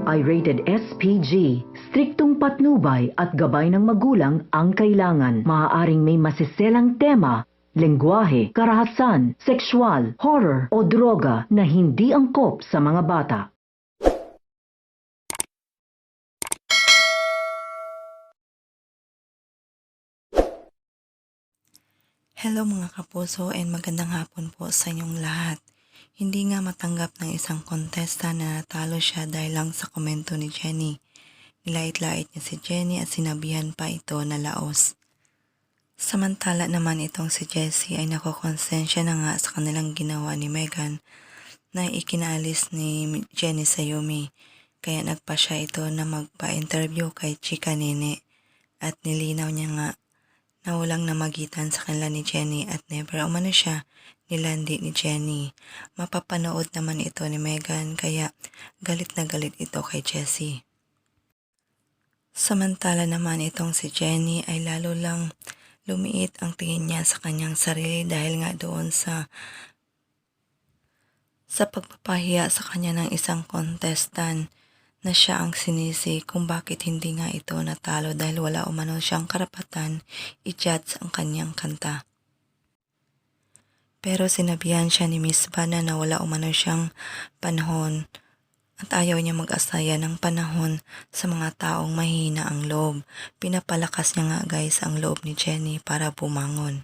ay rated SPG. Striktong patnubay at gabay ng magulang ang kailangan. Maaaring may masiselang tema, lengguwahe, karahasan, sexual, horror o droga na hindi angkop sa mga bata. Hello mga kapuso and magandang hapon po sa inyong lahat. Hindi nga matanggap ng isang kontesta na natalo siya dahil lang sa komento ni Jenny. Nilait-lait niya si Jenny at sinabihan pa ito na laos. Samantala naman itong si Jessie ay nakokonsensya na nga sa kanilang ginawa ni Megan na ikinaalis ni Jenny sa Yumi. Kaya nagpa siya ito na magpa-interview kay Chika Nene at nilinaw niya nga na walang namagitan sa kanila ni Jenny at never umano siya nilandi ni Jenny. Mapapanood naman ito ni Megan kaya galit na galit ito kay Jessie. Samantala naman itong si Jenny ay lalo lang lumiit ang tingin niya sa kanyang sarili dahil nga doon sa pagpapahiya sa kanya ng isang contestant na siya ang sinisi kung bakit hindi nga ito natalo dahil wala umano siyang karapatan i-judge ang kanyang kanta. Pero sinabihan siya ni Miss Bana na wala umano siyang panahon at ayaw niya mag-asaya ng panahon sa mga taong mahina ang loob. Pinapalakas niya nga guys ang loob ni Jenny para bumangon.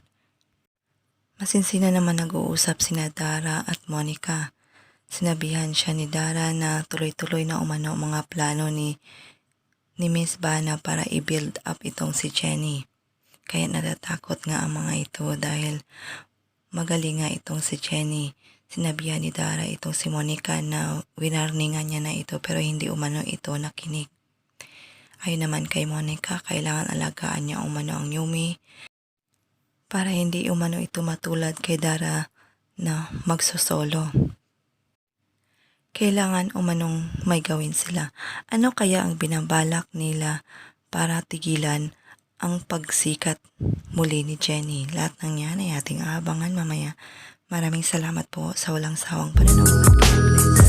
Masinsina naman nag-uusap sina Dara at Monica. Sinabihan siya ni Dara na tuloy-tuloy na umano mga plano ni Miss Bana para i-build up itong si Jenny. Kaya natatakot nga ang mga ito dahil magaling nga itong si Jenny. Sinabihan ni Dara itong si Monica na winarningan niya na ito pero hindi umano ito nakinig. Ayon naman kay Monica, kailangan alagaan niya umano ang Yumi para hindi umano ito matulad kay Dara na magsosolo. Kailangan umanong may gawin sila. Ano kaya ang binabalak nila para tigilan ang pagsikat muli ni Jenny? Lahat ng yan ay ating aabangan mamaya. Maraming salamat po sa walang sawang panonood. God bless.